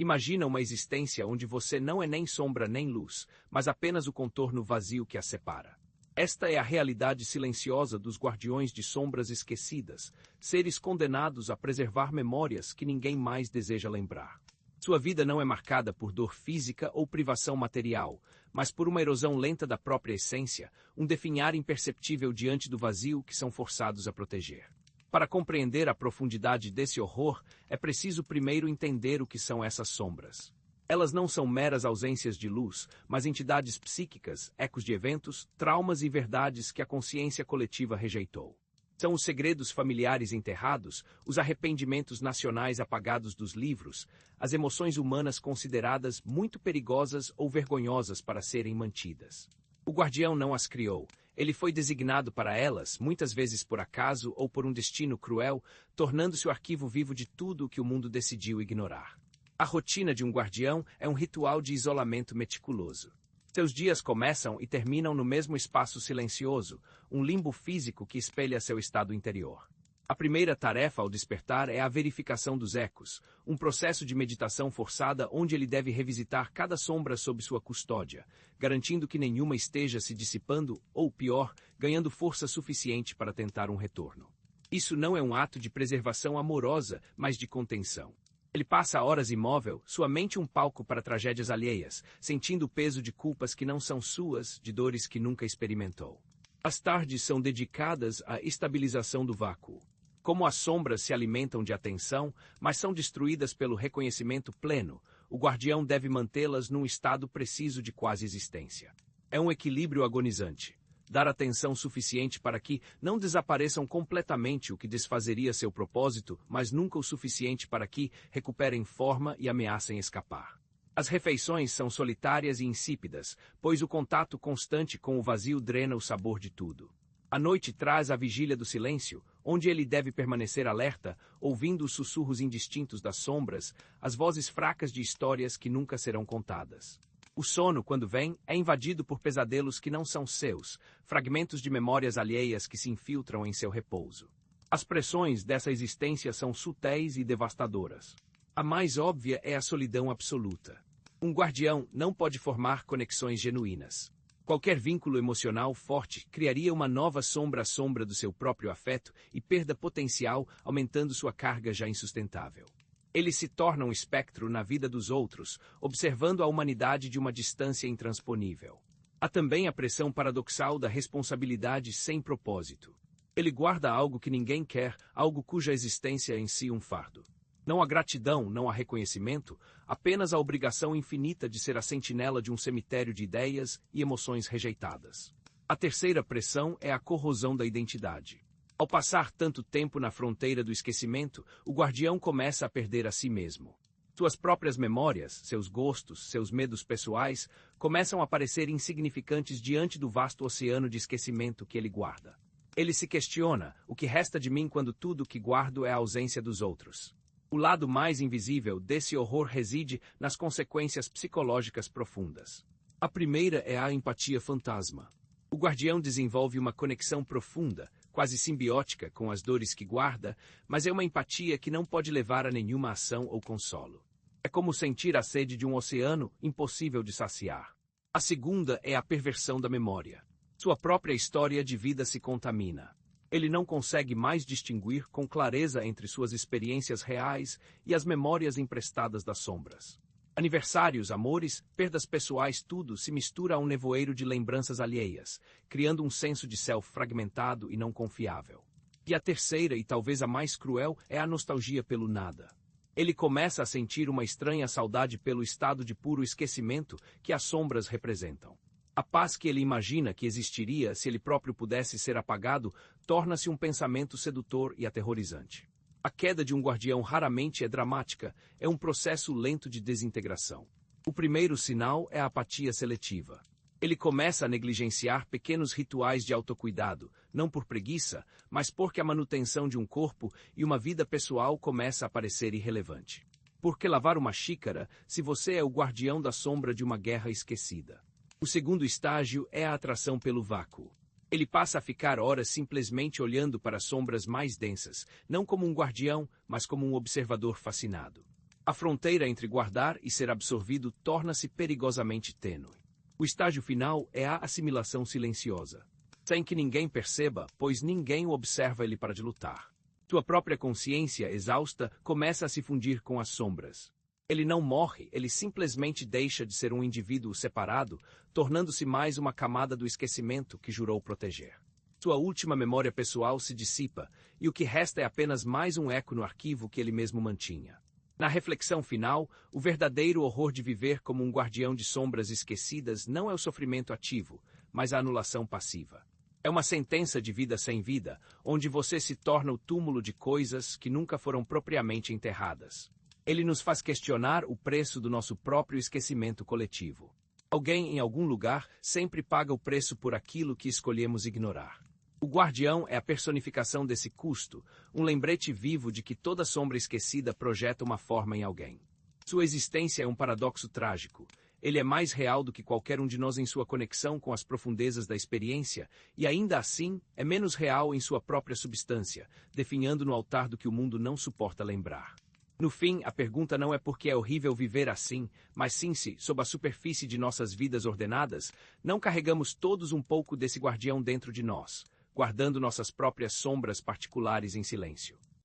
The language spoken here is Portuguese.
Imagina uma existência onde você não é nem sombra nem luz, mas apenas o contorno vazio que a separa. Esta é a realidade silenciosa dos guardiões de sombras esquecidas, seres condenados a preservar memórias que ninguém mais deseja lembrar. Sua vida não é marcada por dor física ou privação material, mas por uma erosão lenta da própria essência, um definhar imperceptível diante do vazio que são forçados a proteger. Para compreender a profundidade desse horror, é preciso primeiro entender o que são essas sombras. Elas não são meras ausências de luz, mas entidades psíquicas, ecos de eventos, traumas e verdades que a consciência coletiva rejeitou. São os segredos familiares enterrados, os arrependimentos nacionais apagados dos livros, as emoções humanas consideradas muito perigosas ou vergonhosas para serem mantidas. O guardião não as criou. Ele foi designado para elas, muitas vezes por acaso ou por um destino cruel, tornando-se o arquivo vivo de tudo o que o mundo decidiu ignorar. A rotina de um guardião é um ritual de isolamento meticuloso. Seus dias começam e terminam no mesmo espaço silencioso, um limbo físico que espelha seu estado interior. A primeira tarefa ao despertar é a verificação dos ecos, um processo de meditação forçada onde ele deve revisitar cada sombra sob sua custódia, garantindo que nenhuma esteja se dissipando ou, pior, ganhando força suficiente para tentar um retorno. Isso não é um ato de preservação amorosa, mas de contenção. Ele passa horas imóvel, sua mente um palco para tragédias alheias, sentindo o peso de culpas que não são suas, de dores que nunca experimentou. As tardes são dedicadas à estabilização do vácuo. Como as sombras se alimentam de atenção, mas são destruídas pelo reconhecimento pleno, o guardião deve mantê-las num estado preciso de quase existência. É um equilíbrio agonizante. Dar atenção suficiente para que não desapareçam completamente o que desfazeria seu propósito, mas nunca o suficiente para que recuperem forma e ameacem escapar. As refeições são solitárias e insípidas, pois o contato constante com o vazio drena o sabor de tudo. A noite traz a vigília do silêncio, onde ele deve permanecer alerta, ouvindo os sussurros indistintos das sombras, as vozes fracas de histórias que nunca serão contadas. O sono, quando vem, é invadido por pesadelos que não são seus, fragmentos de memórias alheias que se infiltram em seu repouso. As pressões dessa existência são sutis e devastadoras. A mais óbvia é a solidão absoluta. Um guardião não pode formar conexões genuínas. Qualquer vínculo emocional forte criaria uma nova sombra à sombra do seu próprio afeto e perda potencial, aumentando sua carga já insustentável. Ele se torna um espectro na vida dos outros, observando a humanidade de uma distância intransponível. Há também a pressão paradoxal da responsabilidade sem propósito. Ele guarda algo que ninguém quer, algo cuja existência é em si um fardo. Não há gratidão, não há reconhecimento, apenas a obrigação infinita de ser a sentinela de um cemitério de ideias e emoções rejeitadas. A terceira pressão é a corrosão da identidade. Ao passar tanto tempo na fronteira do esquecimento, o guardião começa a perder a si mesmo. Suas próprias memórias, seus gostos, seus medos pessoais, começam a parecer insignificantes diante do vasto oceano de esquecimento que ele guarda. Ele se questiona: o que resta de mim quando tudo o que guardo é a ausência dos outros? O lado mais invisível desse horror reside nas consequências psicológicas profundas. A primeira é a empatia fantasma. O guardião desenvolve uma conexão profunda, quase simbiótica com as dores que guarda, mas é uma empatia que não pode levar a nenhuma ação ou consolo. É como sentir a sede de um oceano impossível de saciar. A segunda é a perversão da memória. Sua própria história de vida se contamina. Ele não consegue mais distinguir com clareza entre suas experiências reais e as memórias emprestadas das sombras. Aniversários, amores, perdas pessoais, tudo se mistura a um nevoeiro de lembranças alheias, criando um senso de self fragmentado e não confiável. E a terceira, e talvez a mais cruel, é a nostalgia pelo nada. Ele começa a sentir uma estranha saudade pelo estado de puro esquecimento que as sombras representam. A paz que ele imagina que existiria se ele próprio pudesse ser apagado torna-se um pensamento sedutor e aterrorizante. A queda de um guardião raramente é dramática, é um processo lento de desintegração. O primeiro sinal é a apatia seletiva. Ele começa a negligenciar pequenos rituais de autocuidado, não por preguiça, mas porque a manutenção de um corpo e uma vida pessoal começa a parecer irrelevante. Por que lavar uma xícara se você é o guardião da sombra de uma guerra esquecida? O segundo estágio é a atração pelo vácuo. Ele passa a ficar horas simplesmente olhando para sombras mais densas, não como um guardião, mas como um observador fascinado. A fronteira entre guardar e ser absorvido torna-se perigosamente tênue. O estágio final é a assimilação silenciosa. Sem que ninguém perceba, pois ninguém o observa ele para de lutar. Tua própria consciência, exausta, começa a se fundir com as sombras. Ele não morre, ele simplesmente deixa de ser um indivíduo separado, tornando-se mais uma camada do esquecimento que jurou proteger. Sua última memória pessoal se dissipa, e o que resta é apenas mais um eco no arquivo que ele mesmo mantinha. Na reflexão final, o verdadeiro horror de viver como um guardião de sombras esquecidas não é o sofrimento ativo, mas a anulação passiva. É uma sentença de vida sem vida, onde você se torna o túmulo de coisas que nunca foram propriamente enterradas. Ele nos faz questionar o preço do nosso próprio esquecimento coletivo. Alguém em algum lugar sempre paga o preço por aquilo que escolhemos ignorar. O guardião é a personificação desse custo, um lembrete vivo de que toda sombra esquecida projeta uma forma em alguém. Sua existência é um paradoxo trágico. Ele é mais real do que qualquer um de nós em sua conexão com as profundezas da experiência, e ainda assim é menos real em sua própria substância, definhando no altar do que o mundo não suporta lembrar. No fim, a pergunta não é por que é horrível viver assim, mas sim se, sob a superfície de nossas vidas ordenadas, não carregamos todos um pouco desse guardião dentro de nós, guardando nossas próprias sombras particulares em silêncio.